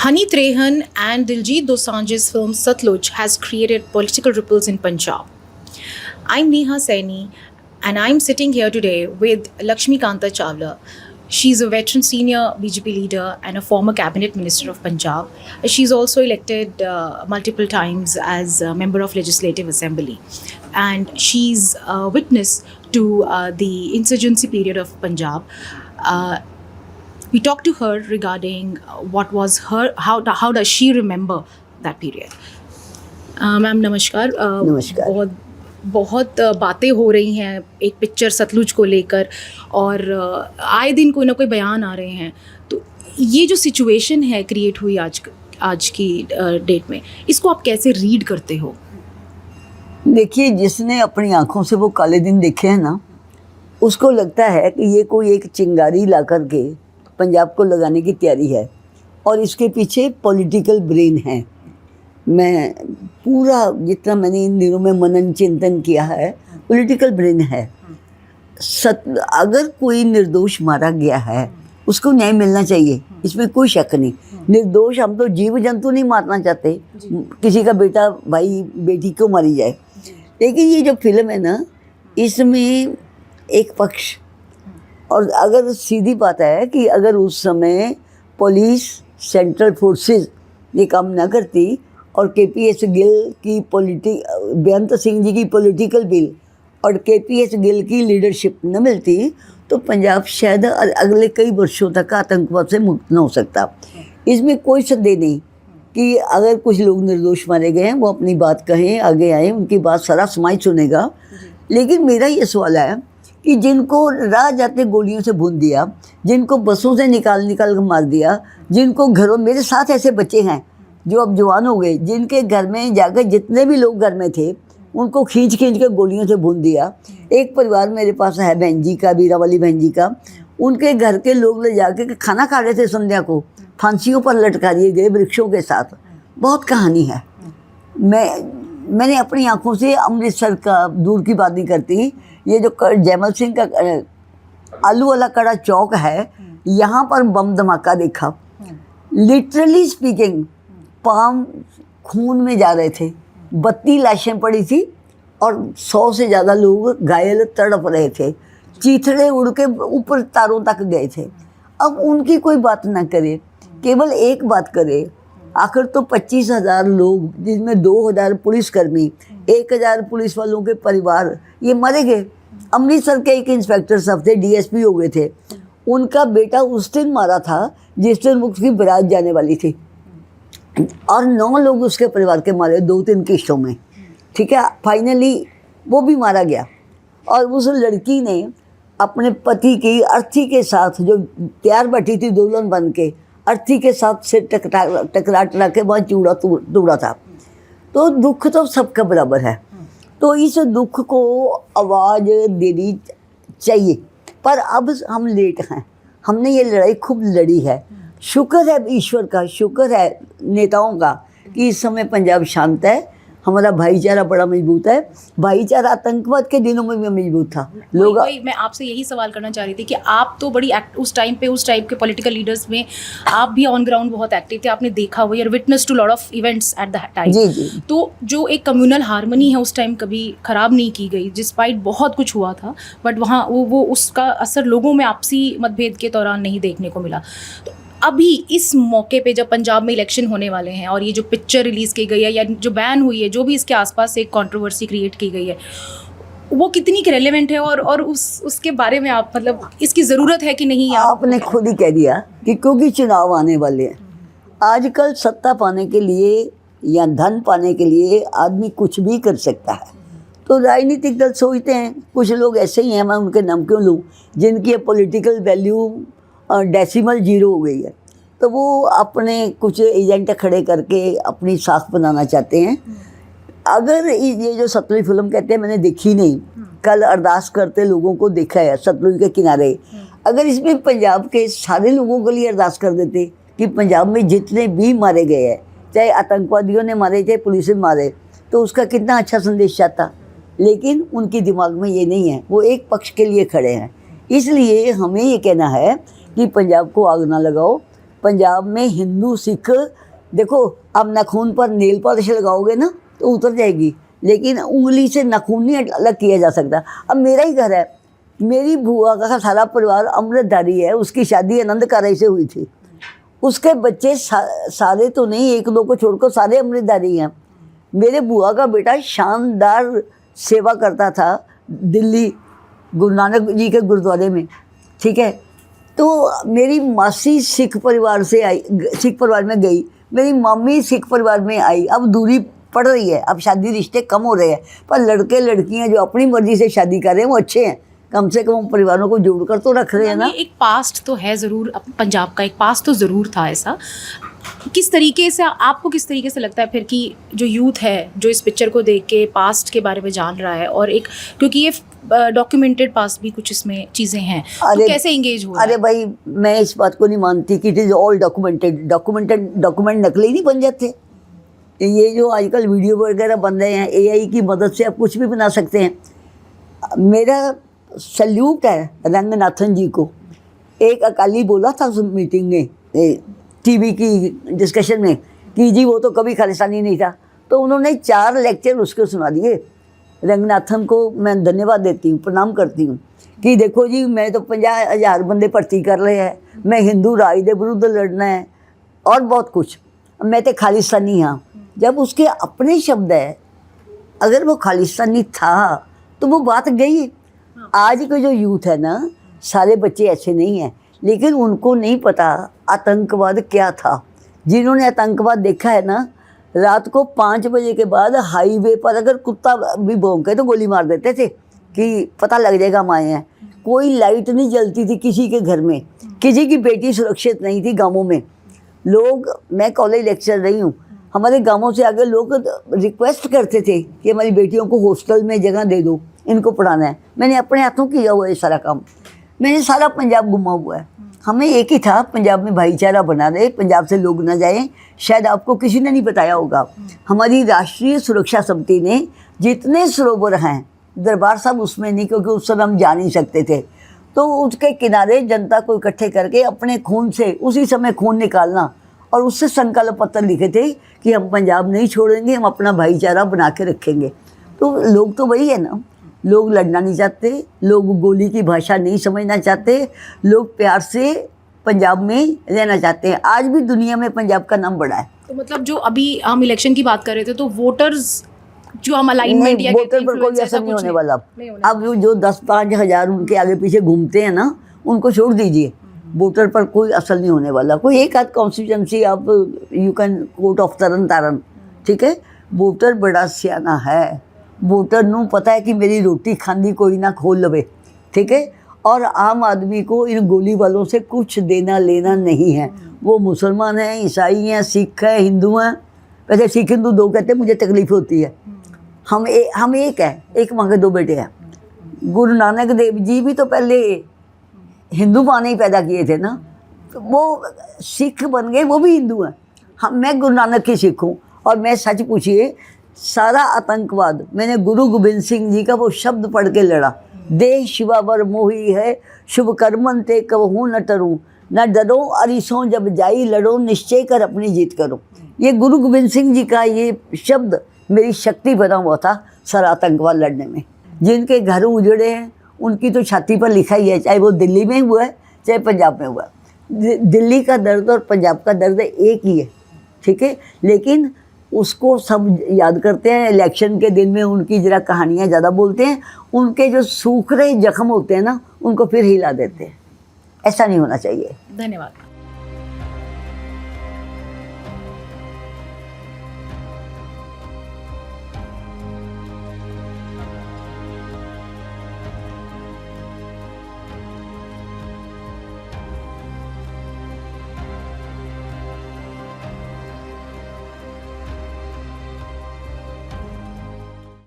Hani Trehan and Diljit Dosanjh's film Satluj has created political ripples in Punjab. I'm Neha Saini, and I'm sitting here today with Lakshmi Kanta Chawla. She's a veteran senior BJP leader and a former cabinet minister of Punjab. She's also elected multiple times as a member of Legislative Assembly. And she's a witness to the insurgency period of Punjab. We talked to her regarding what was her, how does she remember that period. Ma'am नमस्कार. नमस्कार. बहुत बहुत बातें हो रही हैं एक picture Sutlej को लेकर और आए दिन कोई ना कोई बयान आ रहे हैं. तो ये जो सिचुएशन है क्रिएट हुई आज की डेट में, इसको आप कैसे रीड करते हो? देखिए, जिसने अपनी आंखों से वो काले दिन देखे हैं ना, उसको लगता है कि ये कोई एक चिंगारी ला कर के पंजाब को लगाने की तैयारी है और इसके पीछे पॉलिटिकल ब्रेन है. मैं पूरा जितना मैंने इन दिनों में मनन चिंतन किया है, पॉलिटिकल ब्रेन है. अगर कोई निर्दोष मारा गया है उसको न्याय मिलना चाहिए, इसमें कोई शक नहीं. निर्दोष, हम तो जीव जंतु नहीं मारना चाहते, किसी का बेटा भाई बेटी क्यों मारी जाए. लेकिन ये जो फिल्म है ना, इसमें एक पक्ष, और अगर सीधी बात है कि अगर उस समय पुलिस, सेंट्रल फोर्सेस ये काम ना करती और केपीएस गिल की बेअंत सिंह जी की पॉलिटिकल विल और केपीएस गिल की लीडरशिप न मिलती, तो पंजाब शायद अगले कई वर्षों तक आतंकवाद से मुक्त न हो सकता. इसमें कोई संदेह नहीं कि अगर कुछ लोग निर्दोष मारे गए हैं, वो अपनी बात कहें, आगे आए, उनकी बात सारा समाज सुनेगा. लेकिन मेरा ये सवाल है कि जिनको राह जाते गोलियों से भून दिया, जिनको बसों से निकाल कर मार दिया, जिनको घरों, मेरे साथ ऐसे बच्चे हैं जो अब जवान हो गए, जिनके घर में जाकर जितने भी लोग घर में थे उनको खींच के गोलियों से भून दिया. एक परिवार मेरे पास है बहन जी का, बीरा वाली बहन जी का, उनके घर के लोग ले जाके खाना खा रहे थे संध्या को, फांसियों पर लटका दिए गए वृक्षों के साथ. बहुत कहानी है. मैंने अपनी आंखों से अमृतसर का, दूर की बात नहीं करती, ये जो जैमल सिंह का आलू वाला कड़ा चौक है, यहाँ पर बम धमाका देखा. लिटरली स्पीकिंग, पाम खून में जा रहे थे, 32 लाशें पड़ी थी और 100 से ज़्यादा लोग घायल तड़प रहे थे, चीथड़े उड़ के ऊपर तारों तक गए थे. अब उनकी कोई बात ना करे, केवल एक बात करे. आखिर तो 25,000 लोग, जिसमें 2,000 पुलिसकर्मी, 1,000 पुलिस वालों के परिवार, ये मारे गए. अमृतसर के एक इंस्पेक्टर साहब थे, डीएसपी हो गए थे, उनका बेटा उस दिन मारा था जिस दिन उसकी बारात जाने वाली थी, और 9 लोग उसके परिवार के मारे 2-3 किस्तों में. ठीक है, फाइनली वो भी मारा गया. और उस लड़की ने अपने पति की अर्थी के साथ, जो तैयार बैठी थी दुल्हन बन के, अर्थी के साथ से टकरा के वहाँ चूड़ा तोड़ा था. तो दुख तो सबका बराबर है, तो इस दुख को आवाज़ देनी चाहिए. पर अब हम लेट हैं, हमने ये लड़ाई खूब लड़ी है. शुक्र है ईश्वर का, शुक्र है नेताओं का कि इस समय पंजाब शांत है, हमारा भाईचारा बड़ा मजबूत है. भाईचारा आतंकवाद के दिनों में भी मजबूत था. लोग, मैं आपसे यही सवाल करना चाह रही थी कि आप तो बड़ी उस टाइम के पॉलिटिकल लीडर्स में आप भी ऑन ग्राउंड बहुत एक्टिव थे, आपने देखा हुआ, you're witness to lot of events at the time. जी. तो जो एक कम्युनल हार्मनी है उस टाइम कभी खराब नहीं की गई, डिस्पाइट बहुत कुछ हुआ था, बट वहाँ वो उसका असर लोगों में आपसी मतभेद के दौरान नहीं देखने को मिला. तो अभी इस मौके पे जब पंजाब में इलेक्शन होने वाले हैं और ये जो पिक्चर रिलीज़ की गई है या जो बैन हुई है, जो भी इसके आसपास एक कंट्रोवर्सी क्रिएट की गई है, वो कितनी रेलेवेंट है और उसके बारे में आप, मतलब इसकी ज़रूरत है कि नहीं? आपने खुद ही कह दिया कि क्योंकि चुनाव आने वाले हैं. आजकल सत्ता पाने के लिए या धन पाने के लिए आदमी कुछ भी कर सकता है. तो राजनीतिक दल सोचते हैं, कुछ लोग ऐसे ही हैं, मैं उनके नाम क्यों लूँ, जिनकी पॉलिटिकल वैल्यू डेसिमल 0 हो गई है, तो वो अपने कुछ एजेंट खड़े करके अपनी साख बनाना चाहते हैं. अगर ये जो सतलुज फिल्म कहते हैं, मैंने देखी नहीं, कल अरदास करते लोगों को देखा है सतलुज के किनारे. अगर इसमें पंजाब के सारे लोगों के लिए अरदास कर देते कि पंजाब में जितने भी मारे गए हैं, चाहे आतंकवादियों ने मारे चाहे पुलिस ने मारे, तो उसका कितना अच्छा संदेश जाता. लेकिन उनके दिमाग में ये नहीं है, वो एक पक्ष के लिए खड़े हैं. इसलिए हमें ये कहना है कि पंजाब को आग ना लगाओ, पंजाब में हिंदू सिख, देखो अब नाखून पर नेल पॉलिश लगाओगे ना तो उतर जाएगी, लेकिन उंगली से नाखून नहीं अलग किया जा सकता। अब मेरा ही घर है, मेरी बुआ का सारा परिवार अमृतधारी है, उसकी शादी आनंदकारी से हुई थी, उसके बच्चे सारे तो नहीं, एक दो को छोड़कर सारे अमृतधारी हैं। मेरे बुआ का बेटा शानदार सेवा करता था दिल्ली गुरु नानक जी के गुरुद्वारे में, ठीक है। तो मेरी मासी सिख परिवार से आई, सिख परिवार में गई, मेरी मम्मी सिख परिवार में आई। अब दूरी पड़ रही है, अब शादी रिश्ते कम हो रहे हैं, पर लड़के लड़कियां जो अपनी मर्जी से शादी कर रहे हैं वो अच्छे हैं, कम से कम परिवारों को जोड़कर तो रख रहे हैं ना। एक पास्ट तो है ज़रूर, पंजाब का एक पास्ट तो ज़रूर था ऐसा। किस तरीके से आपको, किस तरीके से लगता है फिर कि जो यूथ है जो इस पिक्चर को देख के पास्ट के बारे में जान रहा है, और एक क्योंकि ये डॉक्यूमेंटेड पास्ट भी कुछ इसमें चीज़ें हैं, तो कैसे एंगेज हो रहा है? अरे भाई, मैं इस बात को नहीं मानती कि it is all documented. Document नकली नहीं बन जाते। ये जो आजकल वीडियो वगैरह बन रहे हैं, AI की मदद से आप कुछ भी बना सकते हैं। मेरा सल्यूट है रंगनाथन जी को। एक अकाली बोला था उस मीटिंग में, TV की डिस्कशन में, कि जी वो तो कभी खालिस्तानी नहीं था, तो उन्होंने 4 लेक्चर उसको सुना दिए। रंगनाथन को मैं धन्यवाद देती हूँ, प्रणाम करती हूँ कि देखो जी, मैं तो 50,000 बंदे भर्ती कर रहे हैं, मैं हिंदू राज के विरुद्ध लड़ना है और बहुत कुछ, मैं तो खालिस्तानी हाँ। जब उसके अपने शब्द है, अगर वो खालिस्तानी था तो वो बात गई। आज का जो यूथ है ना, सारे बच्चे ऐसे नहीं हैं, लेकिन उनको नहीं पता आतंकवाद क्या था। जिन्होंने आतंकवाद देखा है ना, रात को 5 बजे के बाद हाईवे पर अगर कुत्ता भी भौंके तो गोली मार देते थे कि पता लग जाएगा हम आए हैं। कोई लाइट नहीं जलती थी किसी के घर में, किसी की बेटी सुरक्षित नहीं थी गाँवों में। लोग, मैं कॉलेज लेक्चर रही हूँ, हमारे गाँवों से आगे लोग रिक्वेस्ट करते थे कि हमारी बेटियों को हॉस्टल में जगह दे दो, इनको पढ़ाना है। मैंने अपने हाथों किया हुआ है सारा काम। मैंने सारा पंजाब घुमा हुआ है। हमें एक ही था, पंजाब में भाईचारा बना रहे, पंजाब से लोग ना जाएं। शायद आपको किसी ने नहीं बताया होगा, हमारी राष्ट्रीय सुरक्षा समिति ने जितने सरोवर हैं, दरबार साहब उसमें नहीं, क्योंकि उस समय हम जा नहीं सकते थे, तो उसके किनारे जनता को इकट्ठे करके अपने खून से, उसी समय खून निकालना और उससे संकल्प पत्र लिखे थे कि हम पंजाब नहीं छोड़ेंगे, हम अपना भाईचारा बना के रखेंगे। तो लोग तो वही है ना, लोग लड़ना नहीं चाहते, लोग गोली की भाषा नहीं समझना चाहते, लोग प्यार से पंजाब में रहना चाहते हैं। आज भी दुनिया में पंजाब का नाम बड़ा है। तो मतलब जो अभी हम इलेक्शन की बात कर रहे थे, तो वोटर्स जो हम अलाइनमेंट या वोटर पर कोई असर नहीं होने वाला। अब जो 10-5 हज़ार उनके आगे पीछे घूमते हैं ना, उनको छोड़ दीजिए, वोटर पर कोई असर नहीं होने वाला। कोई एक आध कॉन्स्टिट्यूंसी आप यू कैन कोर्ट ऑफ तरन तारण, ठीक है। वोटर बड़ा सियाना है, वोटर नू पता है कि मेरी रोटी खांदी कोई ना खोल लवे, ठीक है। और आम आदमी को इन गोली वालों से कुछ देना लेना नहीं है। वो मुसलमान हैं, ईसाई हैं, सिख हैं, हिंदू हैं। वैसे सिख हिंदू दो कहते हैं, मुझे तकलीफ होती है। हम एक हैं, एक माँ के 2 बेटे हैं। गुरु नानक देव जी भी तो पहले हिंदू माँ ने ही पैदा किए थे ना, तो वो सिख बन गए, वो भी हिंदू हैं। मैं गुरु नानक की सिख हूँ। और मैं सच पूछिए, सारा आतंकवाद मैंने गुरु गोबिंद सिंह जी का वो शब्द पढ़ के लड़ा, देह शिवावर मोही है, शुभ कर्मन ते कबहू न टरूं, न डरो अरिसों जब जाई लड़ो, निश्चय कर अपनी जीत करो। ये गुरु गोबिंद सिंह जी का ये शब्द मेरी शक्ति बना हुआ था सारा आतंकवाद लड़ने में। जिनके घर उजड़े हैं उनकी तो छाती पर लिखा ही है, चाहे वो दिल्ली में हुआ है चाहे पंजाब में हुआ है। दिल्ली का दर्द और पंजाब का दर्द एक ही है, ठीक है। लेकिन उसको सब याद करते हैं, इलेक्शन के दिन में उनकी ज़रा कहानियाँ ज़्यादा बोलते हैं, उनके जो सूख रहे जख्म होते हैं ना, उनको फिर हिला देते हैं। ऐसा नहीं होना चाहिए। धन्यवाद।